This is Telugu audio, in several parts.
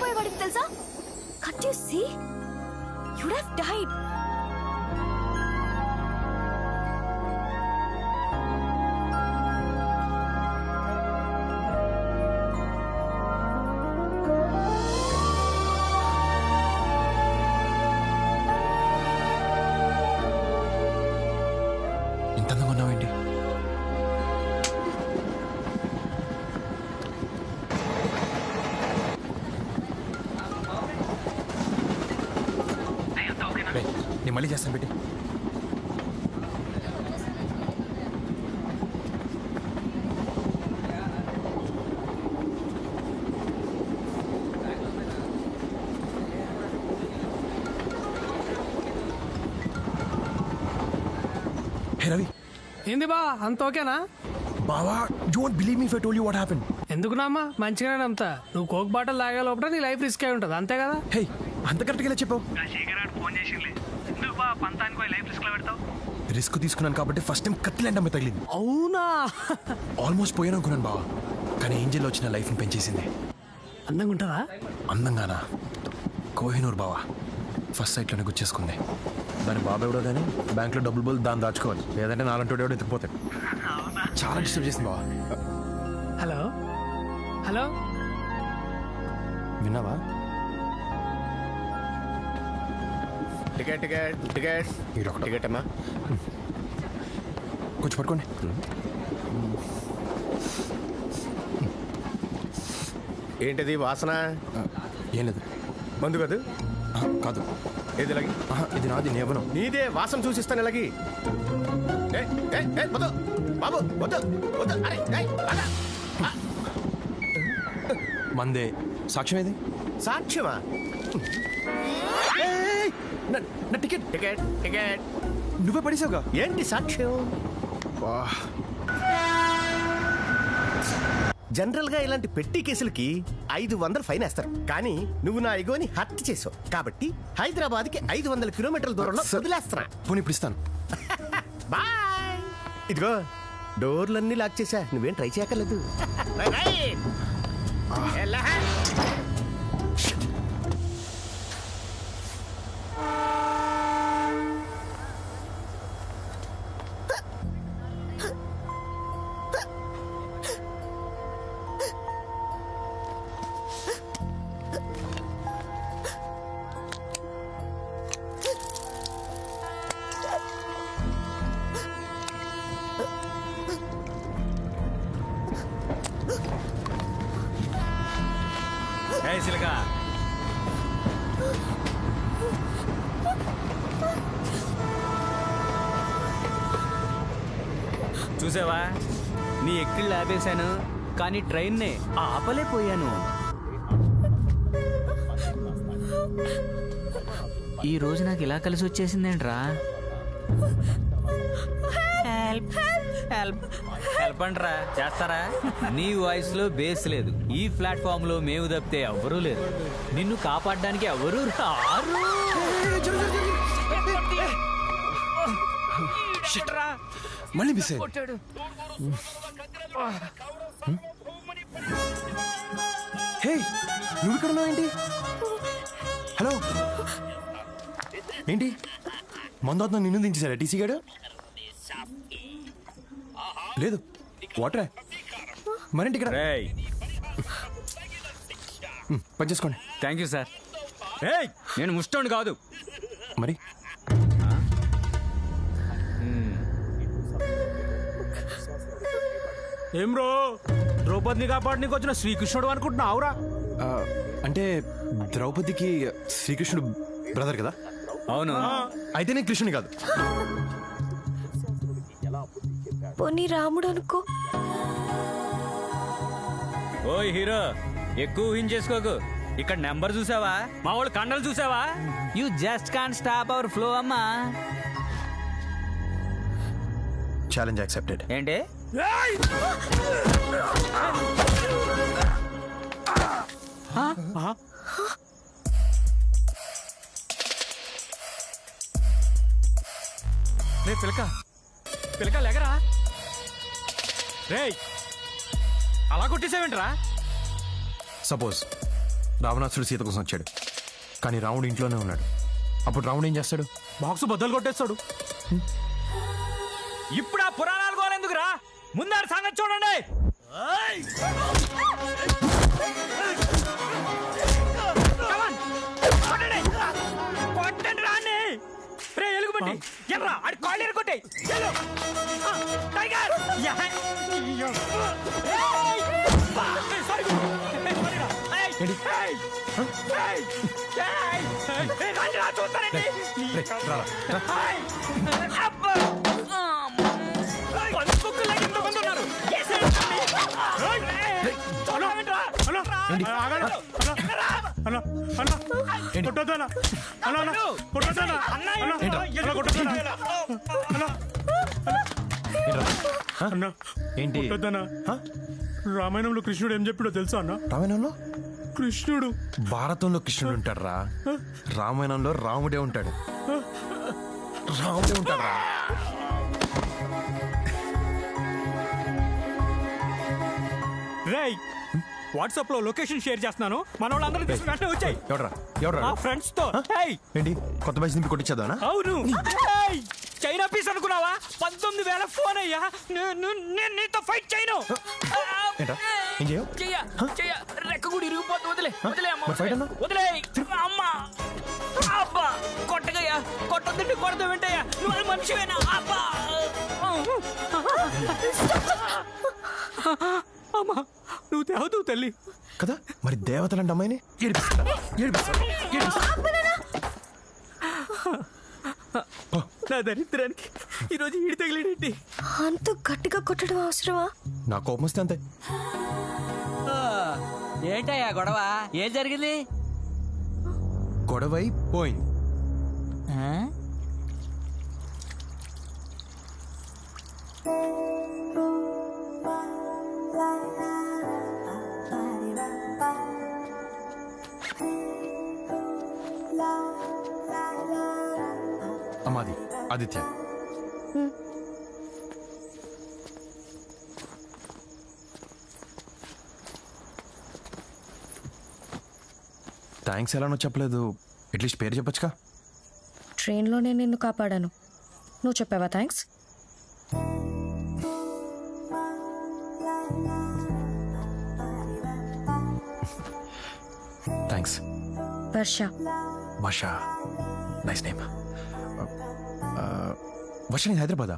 చచ్చిపోయేవాడికి తెలుసా? Can't you see? You'd have died. ఇంత అందంగా ఉన్నావేంటి? నేను మళ్ళీ చేస్తాను పెట్టి. హే రవి. ఏంది బా అంత ఓకేనా? బావా, you won't believe me if I told you what happened. ఎందుకున్నామ్మా, మంచిగానే నమ్ముతా. నువ్వు కోక్ బాటిల్ తాగే లోపల నీ లైఫ్ రిస్క్ అయి ఉంటుంది, అంతే కదా? హే, అంత కరెక్ట్గా ఇలా చెప్పావు. రిస్క్ తీసుకున్నాను కాబట్టి ఫస్ట్ టైం కత్తిలాంటి అమ్మాయి తగిలింది. అవునా? ఆల్మోస్ట్ పోయాను అనుకున్నాను బావా, కానీ ఏంజెల్ వచ్చిన లైఫ్ని పెంచేసింది. అందంగా ఉంటుందా? అందంగానా? కోహినూర్ బావా ఫస్ట్ సైట్లోనే గుచ్చేసుకుంది. దాని బాబా ఎవడో కానీ బ్యాంక్లో డబ్బులు బోల్ దాన్ని దాచుకోవాలి, లేదంటే నాలంటోడు ఎవడో ఎత్తుకుపోతాడు. చాలా డిస్టర్బ్ చేసింది బావా. హలో హలో, విన్నావా? టికెట్ టికెట్ టికెట్ టికెట్ అమ్మా, కొంచెం పట్టుకోండి. ఏంటిది వాసన? ఏం లేదు. మందు కాదు? కాదు. ఏది ఇలాగి? ఇది నాది, నేవను. నీదే, వాసన చూసిస్తాను ఇలాగి. వద్దు బాబు, వద్దు వద్దు. అరే ఆగా. మందే. సాక్ష్యం ఏది? సాక్ష్యమా? నా టికెట్. టికెట్ టికెట్ నువ్వే పడేసావుగా. ఏంటి సాక్ష్యం? జనరల్ గా ఇలాంటి పెట్టి కేసులకి 500 ఫైన్ వేస్తారు, కానీ నువ్వు నా ఇగోని హత్య చేసావు కాబట్టి హైదరాబాద్ కి 500 కిలోమీటర్ల దూరంలో వదిలేస్తున్నా. పోనీ ఇప్పుడు ఇస్తాను. బాయ్. ఇదిగో డోర్లన్నీ లాక్ చేశా, నువ్వేం ట్రై చేయక్కర్లేదు. సిలక చూసావా, నీ ఎక్కిళ్ళు ఆపేశాను కానీ ట్రైన్నే ఆపలేకపోయాను. ఈ రోజు నాకు ఇలా కలిసి వచ్చేసిందేంట్రా? హెల్ప్ అంటారా, చేస్తారా? నీ వాయిస్ లో బేస్ లేదు. ఈ ప్లాట్ఫామ్ లో మేము తప్పితే ఎవ్వరూ లేరు. నిన్ను కాపాడడానికి ఎవరూ రారు. మళ్ళీ మిస్ అయ్యాడు. హే, నువ్వు ఇక్కడ ఉన్నావు ఏంటి? హలో, ఏంటి మందాత్మ నిన్ను దించేశారా టీసీ గారు? లేదు, వాటరే. మరేంటి ఇక్కడ? పని చేసుకోండి. Thank you sir. నేను ముష్టోండి కాదు. మరి ఏం బ్రో, ద్రౌపదిని కాపాడనీకి వచ్చిన శ్రీకృష్ణుడు అనుకుంటున్నావురా? అంటే ద్రౌపదికి శ్రీకృష్ణుడు బ్రదర్ కదా? అవును. అయితే నేను కృష్ణుని కాదు. పోనీ రాముడు అనుకో. ఓయ్ హీరో, ఎక్కువ ఊహించేసుకోకు. ఇక్కడ నెంబర్ చూసావా? మా వాళ్ళు కండలు చూసావా? You just can't stop our flow అమ్మా. Challenge accepted. ఏంటి? పిలక పిలక లేకరా. రేయ్, అలా కొట్టేసావేంట్రా? సపోజ్ రావణాసుడు సీత కోసం వచ్చాడు, కానీ రాముడు ఇంట్లోనే ఉన్నాడు. అప్పుడు రాముడు ఏం చేస్తాడు? బాక్స్ బద్దలు కొట్టేస్తాడు. ఇప్పుడు ఆ పురాణాలు గోలెందుకురా, ముందాడు సంగతి చూడండి. కొట్టండి రాని రే, ఎలుగుబంటి ఎల్రా, అడి కాళ్ళు ఎరగొట్టాయి. టైగర్ ఏంటి? రామాయణంలో కృష్ణుడు ఏం చెప్పాడో తెలుసా అన్న? రామాయణంలో కృష్ణుడు భారతంలో కృష్ణుడు ఉంటాడు రా, రామాయణంలో రాముడే ఉంటాడు. రాముడే ఉంటాడు రా. రేయ్, వాట్సాప్ లో లొకేషన్ షేర్ చేస్తున్నాను, మన వాళ్ళందరూ తీసుకుని వెంటనే వచ్చాయి. ఎవడ్రా ఎవడ్రా? మా ఫ్రెండ్స్ తో. ఏయ్, ఏంటి కొత్త బైక్ నింపి కొట్టించదానా? అవును. ఏయ్, చైనా పీస్ అనుకున్నావా? 19,000 ఫోన్ అయ్యా. నేను నీతో ఫైట్ చేయను. ఏంటా ఏం చేయవు? చెయ్య రెక్క కూడా ఇరిగిపోతుంది. వదిలే వదిలే అమ్మ, మరి ఫైట్ అన్నా? వదిలే అమ్మ. అబ్బా, కొట్టగయ్యా, కొట్టొద్దంటే కొడతా వెంటయ్యా. నువ్వు మనిషివేనా? అబ్బా అమ్మా, నువ్వు తేవదు తల్లి కదా. మరి దేవతలంటే అమ్మాయిని నా దరిద్రానికి ఈరోజు ఈడి తగిలేడేంటి? అంత గట్టిగా కొట్టడం అవసరమా? నా కోపం వస్తే అంతే. ఏంటయ్యా గొడవ? ఏం జరిగింది? గొడవై పోయింది. అమ్మాది ఆదిత్య. థ్యాంక్స్ ఎలానో చెప్పలేదు, అట్లీస్ట్ పేరు చెప్పొచ్చుగా. ట్రైన్లోనే నిన్ను కాపాడాను, నువ్వు చెప్పావా థ్యాంక్స్? థ్యాంక్స్. వర్ష. వర్ష, నైస్ నేమ్. వర్ష నేను హైదరాబాదా?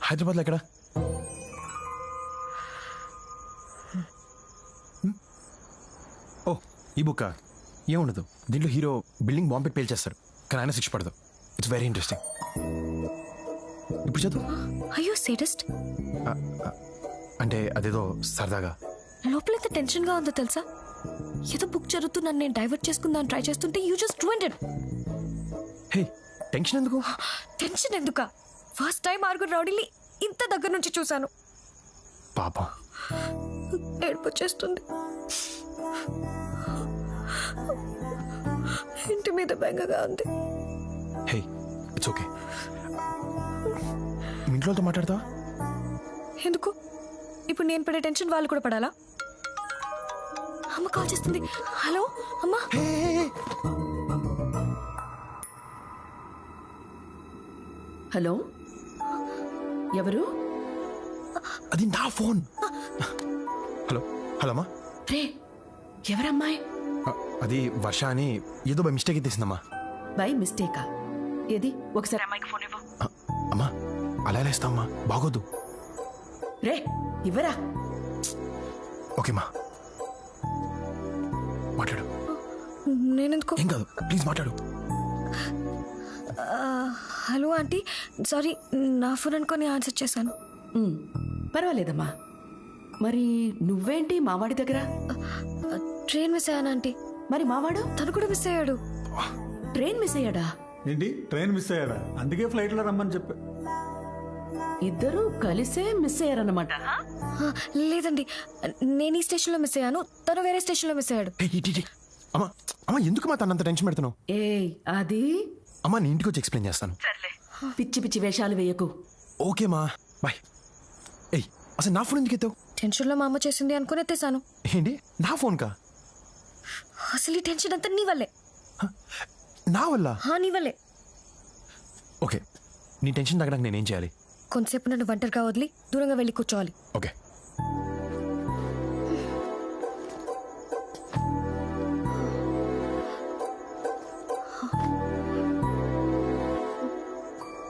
హైదరాబాద్లో ఎక్కడ? ఓ, ఈ బుక్ ఏముండదు, దీంట్లో హీరో బిల్డింగ్ బాంబ్ పెట్టి పేల్చేస్తారు, కానీ ఆయన శిక్ష పడదు. It's very interesting. ఇప్పుడు చదువు. అయ్యో సేడస్ట్. అంటే అదేదో సరదాగా. లోపల ఎంత టెన్షన్ గా ఉందో తెలుసా? ఏదో బుక్ చదువుతూ నన్ను నేను డైవర్ట్ చేసుకుందాం ట్రై చేస్తుంటే you just ruined it. Hey, tension ఎందుకు? టెన్షన్ ఎందుక? ఫస్ట్ టైం ఆరుగురు రౌడీని ఇంత దగ్గర నుంచి చూశాను. పాపం. ఏడుపు వచ్చేస్తుంది. ఇంటి మీద బెంగగా ఉంది. హే, ఇట్స్ ఓకే. మీ ఇంట్లోతో మాట్లాడతావా? ఎందుకు? ఇప్పుడు నేను పడే టెన్షన్ వాళ్ళు కూడా పడాలా? అమ్మ కాల్ చేస్తుంది. హలో అమ్మా. హలో, ఎవరు? అది నా ఫోన్. హలో హలో అమ్మా. రే, ఎవరమ్మాయి? అది వర్ష అని ఏదో బై మిస్టేక్ తీసిందమ్మా. బై మిస్టేకా? ఏది ఒకసారి అమ్మాయికి ఫోన్ ఇవ్వు. అమ్మా అలా ఎలా ఇస్తామ్మా, బాగోదు. రే, ఇవ్వరా. ఓకేమ్మా, మాట్లాడు. నేనెందుకు? ఏం కాదు, ప్లీజ్ మాట్లాడు. హలో ఆంటీ, సారీ నా ఫోన్ అనుకొని ఆన్సర్ చేశాను. పర్వాలేదమ్మా. మరి నువ్వేంటి మావాడి దగ్గర? ట్రైన్ మిస్ అయ్యాను ఆంటీ. మరి మావాడు? తను కూడా మిస్ అయ్యాడు. ట్రైన్ మిస్ అయ్యాడా? ఏంటి, ట్రైన్ మిస్ అయ్యాడా? అందుకే ఫ్లైట్లో రమ్మని చెప్పా. ఇద్దరు కలిసే మిస్ అయ్యారన్నమాట. లేదండి, నేను ఈ స్టేషన్లో మిస్ అయ్యాను, తను వేరే స్టేషన్లో మిస్ అయ్యాడు. అమ్మా అమ్మా, ఎందుకు మా తనంత టెన్షన్ పెడుతున్నావు? ఏయ్, అది అమ్మా నేను ఇంటికి వచ్చి ఎక్స్ప్లెయిన్ చేస్తాను. పిచ్చి పిచ్చి వేషాలు వేయకు. ఓకేమా, బాయ్. ఏయ్, అసలు నా ఫోన్ ఎందుకు ఎత్తావు? టెన్షన్లో మా అమ్మ చేసింది అనుకుని ఎత్తేసాను. ఏంటి నా ఫోన్ కా? అసలు ఈ టెన్షన్ అంతా నీ వల్లే. నా వల్ల? నీ వల్లే. ఓకే, నీ టెన్షన్ తగ్గడానికి నేనేం చేయాలి? కొంతసేపు నన్ను ఒంటరిగా వదిలి దూరంగా వెళ్ళి కూర్చోవాలి. Okay.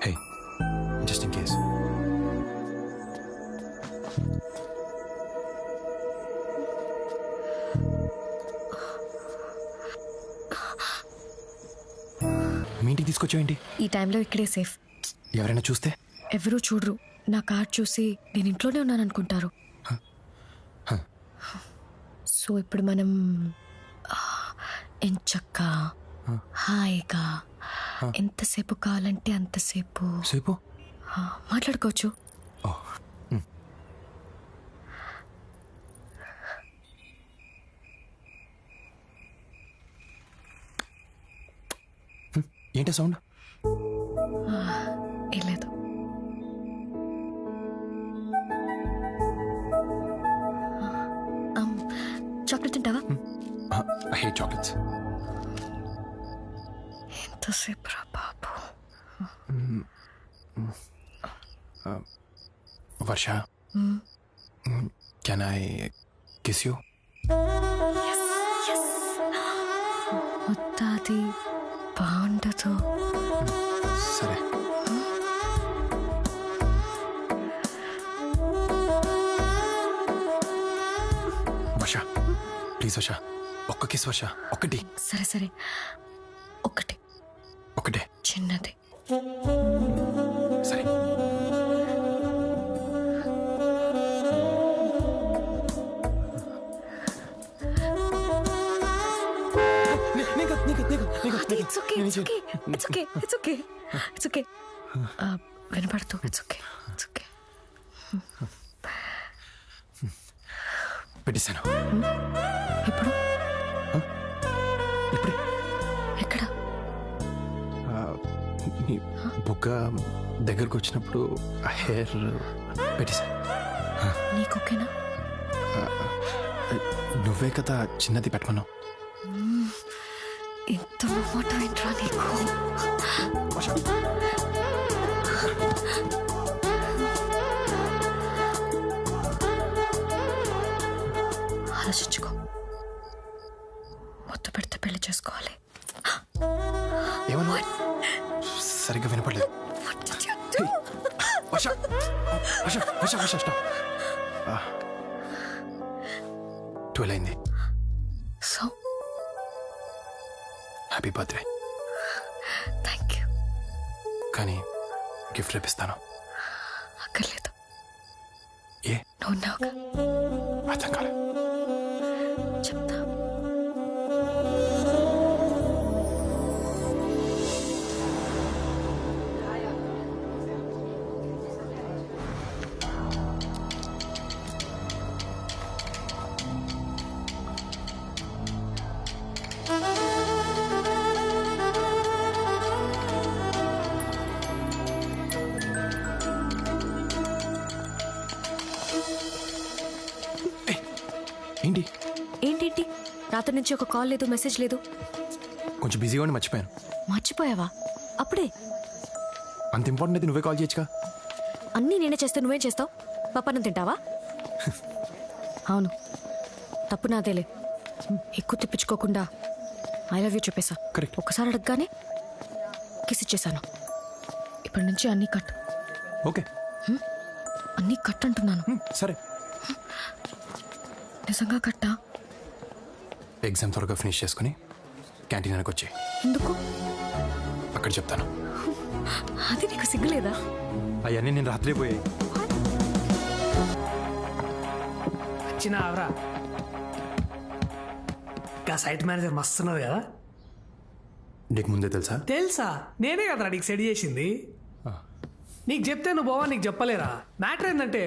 Hey, just in case. మీ ఇంటికి తీసుకొచ్చావేంటి? ఈ టైంలో ఇక్కడే సేఫ్. ఎవరైనా చూస్తే? ఎవరూ చూడరు. నా కార్డ్ చూసి నేను ఇంట్లోనే ఉన్నాను అనుకుంటారు. సో ఇప్పుడు మనం ఎంచక్కా హాయిగా ఎంతసేపు కావాలంటే అంతసేపు సేపు మాట్లాడుకోవచ్చు. ఏంటి సౌండ్? ఏం లేదు. చాక్లెట్ తింటావా? I hate chocolates. ఎంతసేపు రా బాబు. వర్ష, కెన్ ఐ కిస్ యూ? ముద్దాది బాగుండదు. సరే. వర్ష ప్లీజ్ వర్ష, ఒక్క కిస్ వర్ష, ఒక్కటి. సరే సరే, ఒకటి ఒకటే చిన్నది. సరే. It's okay, it's okay, it's okay, it's okay, it's okay. వినపడుతూ it's okay, it's okay. పెట్టేశాను. ఇప్పుడు ఇప్పుడే ఎక్కడ? నీ బుగ్గ దగ్గరకు వచ్చినప్పుడు ఆ హెయిర్ పెట్టేశాను. నీకు ఓకేనా? నువ్వే కదా చిన్నది పెట్టమన్నావు. ఇంత మాట ఏంట్రా నీకు? ఆలోచించుకో. మొత్తం పెడితే పెళ్లి చేసుకోవాలి. ఏమన్నా సరిగ్గా వినపడలేదు. వర్ష వర్ష వర్ష వర్ష స్టాప్. 12 అయింది. So happy birthday. Thank you. కానీ గిఫ్ట్ రేపిస్తాను. అక్కర్లేదు. ఏ? నువ్వు ఉన్నావుగా. అర్థం కాలే. చెప్తా. ఏంటి? ఏంటేంటి? రాత్రి నుంచి ఒక కాల్ లేదు, మెసేజ్ లేదు. కొంచెం బిజీగా ఉండి మర్చిపోయాను. మర్చిపోయావా? అప్పుడే? అంత ఇంపార్టెంట్ అయితే నువ్వే కాల్ చేయొచ్చుగా. అన్నీ నేనే చేస్తే నువ్వేం చేస్తావు? పప్పన్నం తింటావా? అవును, తప్పు నాదేలే. ఎక్కువ తిప్పించుకోకుండా ఐ లవ్ యూ చెప్పేశా. Correct. ఒక్కసారి అడగగానే కిస్ ఇచ్చేసాను. ఇప్పటి నుంచి అన్నీ కట్. ఓకే, అన్నీ కట్ అంటున్నాను. సరే. నిజంగా కట్టా? ఎగ్జామ్ త్వరగా ఫినిష్ చేసుకుని క్యాంటీన్ వెనక్కి వచ్చి ఎందుకు? అక్కడ చెప్తాను. అది నీకు సిగ్గులేదా? అవన్నీ నేను రాత్రి పోయాయి. వచ్చిన ఆవరా ఇంకా సైట్ మేనేజర్ మస్తున్నది కదా. నీకు ముందే తెలుసా? తెలుసా, నేనే కదరా నీకు సెట్ చేసింది. నీకు చెప్తే నువ్వు బావా నీకు చెప్పలేరా. మ్యాటర్ ఏంటంటే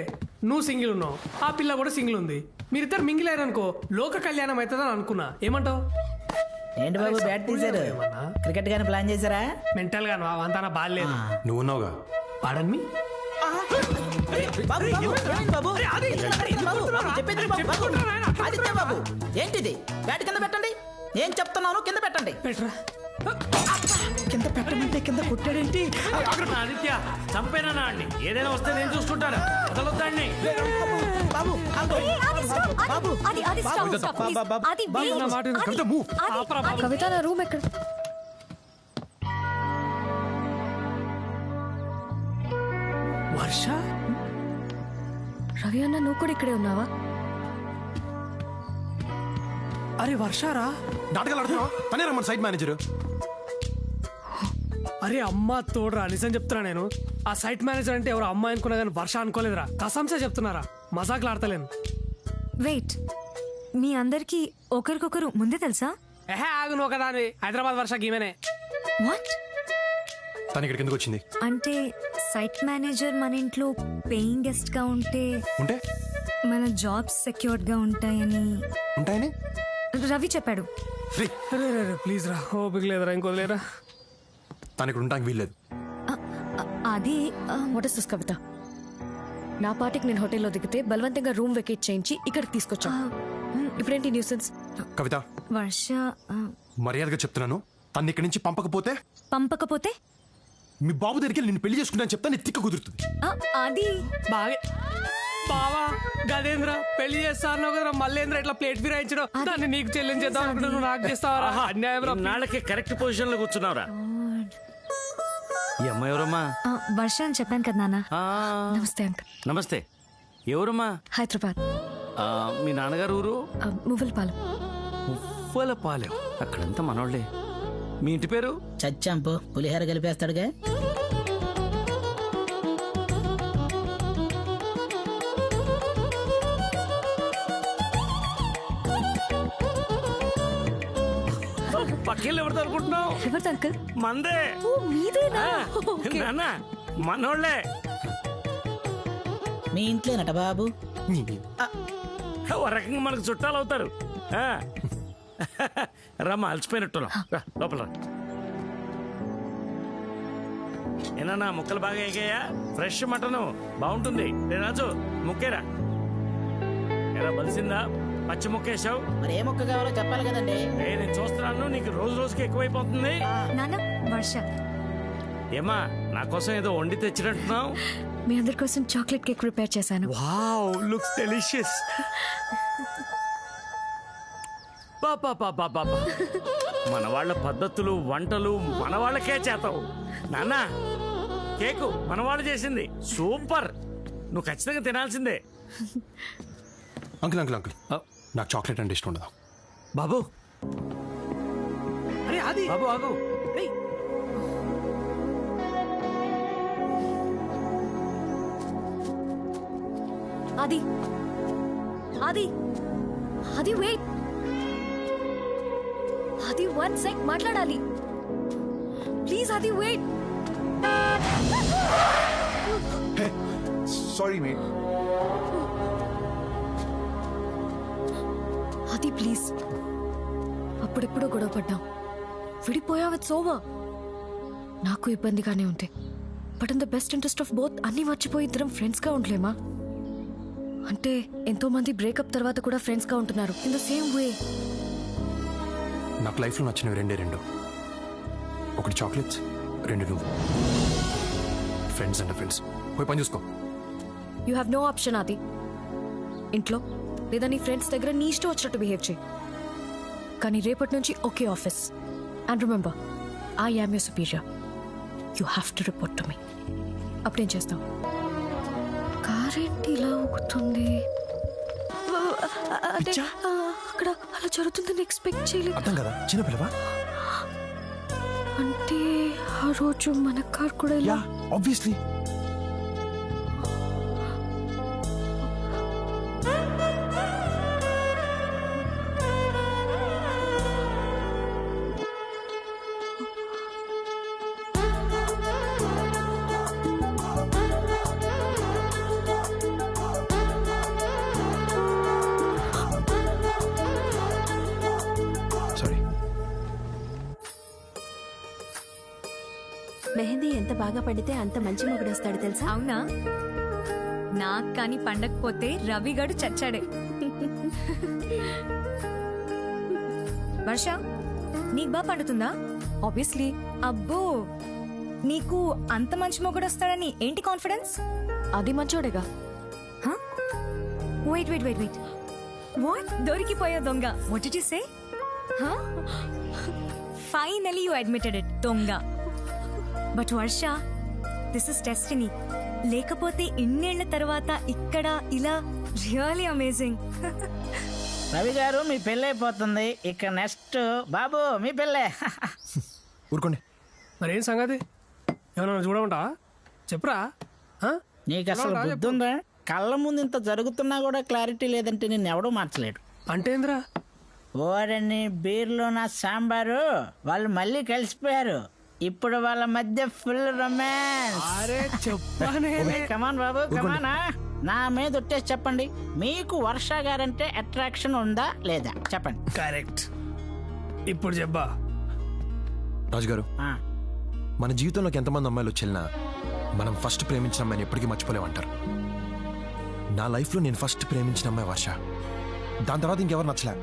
నువ్వు సింగిల్ ఉన్నావు, ఆ పిల్ల కూడా సింగిల్ ఉంది. మీరిద్దరు మింగిల్ అయ్యారనుకో లోక కళ్యాణం అవుతుందని అనుకున్నా. ఏమంటావు? ఏంటి బాబు బ్యాట్ తీశారు? ఏమన్నా? క్రికెట్ గానీ ప్లాన్ చేశారా? మెంటల్ గా అంతా బాగాలేదు. నువ్వు ఉన్నావుగా. పాడన్ మీ బాబు, ఏమైంది బాబు? బాబు, బాబు, చెప్పేది బాబు, బాబు. ఆదిత్య బాబు, ఏంటిది? బ్యాట్ కింద పెట్టండి. నేను చెప్తున్నాను, కింద పెట్టండి. పెట్రా కింద పెట్టమంటే కింద కొట్టాడేంటి? ఆదిత్య చంపేనా అండి, ఏదైనా వస్తే నేను చూసుకుంటాను, వదలొద్దండి. బాబు, ఆగు. బాబు, నా మాట విను. కవిత మూవ్. కవిత నా రూమ్ ఎక్కడ? వర్ష రవి అన్న నువ్వు కూడా ఇక్కడే ఉన్నావా? అరే వర్షారా? నాటకాలు ఆడుతున్నావా? తనే రమ్మని సైట్ మేనేజర్. అరే అమ్మ తోడురా, నిజం చెప్తున్నా నేను. ఆ సైట్ మేనేజర్ అంటే ఎవరు అమ్మాయి అనుకున్నా కానీ వర్ష అనుకోలేదురా. కసంసే చెప్తున్నారా, మజాకులు ఆడతలేను. వెయిట్, మీ అందరికి ఒకరికొకరు ముందే తెలుసా? ఏహే ఆగు, నువ్వు కదా హైదరాబాద్ వర్ష గీమేనే. వాట్? తను ఇక్కడికి ఎందుకు వచ్చింది? అంటే సైట్ మేనేజర్ మన ఇంట్లో పేయింగ్ గెస్ట్ గా ఉంటే ఉంటే మన జాబ్స్ సెక్యూర్డ్ గా ఉంటాయని ఉంటాయని రవి చెప్పాడు. ఫ్రీ. అరే ప్లీజ్ రా, ఓపిక లేదురా, ఇంకోలేరా. తను ఇక్కడ ఉండడానికి వీల్లేదు. అది వాట్ ఇస్ దిస్ కవిత? నా పాటికి నేను హోటల్లో దిగితే బలవంతంగా రూమ్ వెకేట్ చేయించి ఇక్కడికి తీసుకొచ్చా. ఇప్పుడేంటి న్యూసెన్స్? కవిత, వర్ష మర్యాదగా చెప్తున్నాను, తను ఇక్కడి నుంచి పంపకపోతే మీ బాబు దగ్గరికి నిన్ను పెళ్లి చేసుకుంటాను చెప్తా, నీ తిక్క కుదురుతుంది. అది బాగా బావా గదేంద్ర పెళ్లి చేస్తాను కదరా, మల్లేంద్ర ఇట్లా ప్లేట్ ఫిరాయించడం, దాన్ని నీకు చెల్లించేద్దాం అనుకుంటే నువ్వు నాకు చేస్తావరా? అన్యాయం. నాళ్ళకి కరెక్ట్ పొజిషన్ లో కూర్చున్నావురా. ఈ అమ్మాయి ఎవరమ్మా? వర్ష అని చెప్పాను కదా నాన్న. నమస్తే అంకల్. నమస్తే. ఎవరమ్మా? హైదరాబాద్, మీ నాన్నగారు ఊరు? మువ్వలపాలెం. ఉవ్వలపాలెం. అక్కడంతా మనోళ్ళే. మీ ఇంటి పేరు? చచ్చాంపు పులిహోర కలిపేస్తాడుగా. పక్కిళ్ళు ఎవరితో అనుకుంటున్నావు? ఎవరిది అంకల్? మందే. ఓ మీదేనా? ఓకే. నాన్న మనోళ్ళే. మీ ఇంట్లోనట బాబు. ఓ రకంగా మనకు చుట్టాలు అవుతారు. రమ్మ అలసిపోయినట్టున్నాం, లోపల రా. ఏనా ముక్కలు బాగా ఎగాయా? ఫ్రెష్ మటను బాగుంటుంది. రాజు ముక్కేరా. ఎలా బలిసిందా? పచ్చి ముక్కేసావు. మరి ఏ మొక్క కావాలో చెప్పాలి కదండి. నేను చూస్తున్నాను, నీకు రోజు రోజుకి ఎక్కువైపోతుంది. నాన్న వర్ష. ఏమా నా కోసం ఏదో వండి తెచ్చినట్టున్నావు? మీ అందరి కోసం చాక్లెట్ కేక్ ప్రిపేర్ చేశాను. Wow, looks delicious. మన వాళ్ళ పద్ధతులు వంటలు మన వాళ్ళకే చేతావు. నాన్న కేకు మన వాళ్ళు చేసింది సూపర్, నువ్వు ఖచ్చితంగా తినాల్సిందే. అంకుల్ అంకుల్ అంకుల్, నాకు చాక్లెట్ అంటే ఇష్టం ఉండదు. బాబు అరే అది బాబు ఆగు. ఏయ్, అది అది అది వెయిట్, అది 1 సెక్ మాట్లాడాలి ప్లీజ్. అది వెయిట్. Sorry mate. అది ప్లీజ్. అప్పుడెప్పుడో గొడవ పడ్డాం, విడిపోయావు, ఇట్స్ ఓవర్. నాకు ఇబ్బందిగానే ఉంటే, but in the best interest of both అన్ని మర్చిపోయి ఇద్దరం ఫ్రెండ్స్ గా ఉండలేమా? అంటే ఎంతో మంది బ్రేకప్ తర్వాత కూడా ఫ్రెండ్స్ గా ఉంటున్నారు ఇన్ ద సేమ్ వే. నాకు లైఫ్లో నచ్చినవి రెండు. ఒకటి చాక్లెట్స్, 2 నువ్వు. Friends and friends. పోయి పని చూసుకో. You have no option. అది ఇంట్లో లేదా నీ ఫ్రెండ్స్ దగ్గర నీ ఇష్టం వచ్చినట్టు బిహేవ్ చేయి. కానీ రేపటి నుంచి ఒకే office. And remember, I am your superior. You have to report to me. అప్పుడేం చేస్తావు? కారేంటి ఇలా ఊగుతుంది? అంటే అక్కడ అలా జరుగుతుందని ఎక్స్పెక్ట్ చేయలేదు. అర్థం కదా, చిన్న పిల్లవా? అంటే ఆ రోజు మన కార్ కూడా ఇలా. ఆబ్వియస్లీ. మెహందీ ఎంత బాగా పడితే అంత మంచి మొగుడు వస్తాడు తెలుసా? అవునా? నాకు కానీ పండకపోతే రవిగాడు చచ్చాడే. వర్ష, నీకు బాగా పండుతుందా? ఆబ్వియస్లీ. అబ్బో, నీకు అంత మంచి మొగుడు వస్తాడని ఏంటి కాన్ఫిడెన్స్? అది మంచోడేగా. Wait wait wait wait, what? దొరికిపోయా దొంగ. What did you say? Finally you admitted it, దొంగ. But Varsha, this is destiny. లేకపోతే ఇన్నేళ్ల తర్వాత ఇక్కడ ఇలా రియల్లీ అమేజింగ్. రవి గారు మీ పెళ్ళైపోతుంది, ఇక నెక్స్ట్ బాబు మీ పెళ్ళే. ఊరుకోండి. మరేం సంగతి? ఏమన్నా చూడమంటావా? చెప్పురా. ఆ? నీకు అసలు బుద్ధి ఉందా? కళ్ళ ముందు ఇంత జరుగుతున్నా కూడా క్లారిటీ లేదంటే నిన్ను ఎవడూ మార్చలేడు. అంటే ఏంద్రా? ఓరని బీర్లో నా సాంబారు, వాళ్ళు మళ్ళీ కలిసిపోయారు. ఇప్పుడు వాళ్ళ మధ్య ఫుల్ రొమాన్స్. అరే చెప్పానే. కమాన్ బాబు, కమానా. నా మీద ఒట్టేసి చెప్పండి, మీకు వర్ష గారంటే అట్రాక్షన్ ఉందా లేదా చెప్పండి. కరెక్ట్. ఇప్పుడు చెప్పా. రాజుగారు, ఆ, మన జీవితంలోకి ఎంతమంది అమ్మాయిలు వచ్చేనా మనం ఫస్ట్ ప్రేమించిన అమ్మాయిని ఎప్పటికీ మర్చిపోలేమంటారు. నా లైఫ్లో నేను ఫస్ట్ ప్రేమించిన అమ్మాయి వర్ష. దాని తర్వాత ఇంకెవరు నచ్చలే.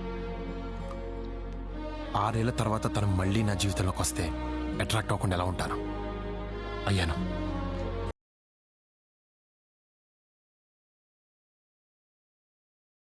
6 ఏళ్ల తర్వాత తను మళ్ళీ నా జీవితంలోకి వస్తే అట్రాక్ట్ అవ్వకుండా ఎలా ఉంటాను? అయ్యాను.